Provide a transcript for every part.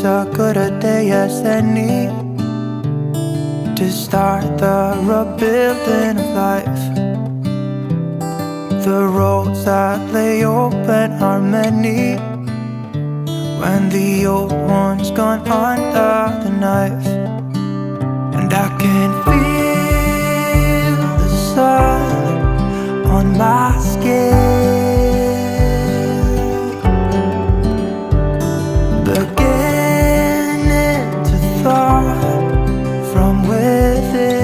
as good a day as any to start the rebuilding of life. The roads that lay open are many when the old one's gone under the knife. And I can feel the sun on my skin, beginning to thaw from within.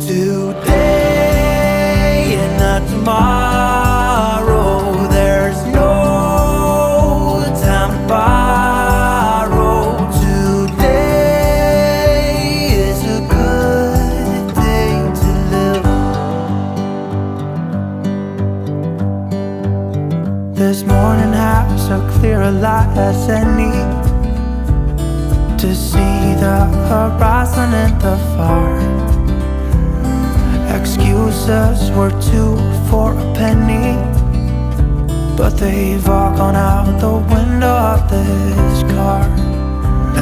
Today and not tomorrow, there's no time to borrow. Today is a good day to live. This morning has a clearer light as any to see the horizon and the far. Excuses were 2 for a penny, but they've all gone out the window of this car.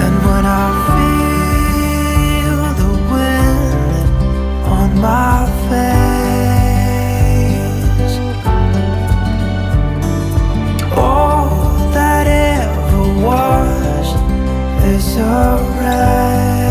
And when I feel the wind on my face, all that ever was is a wreck.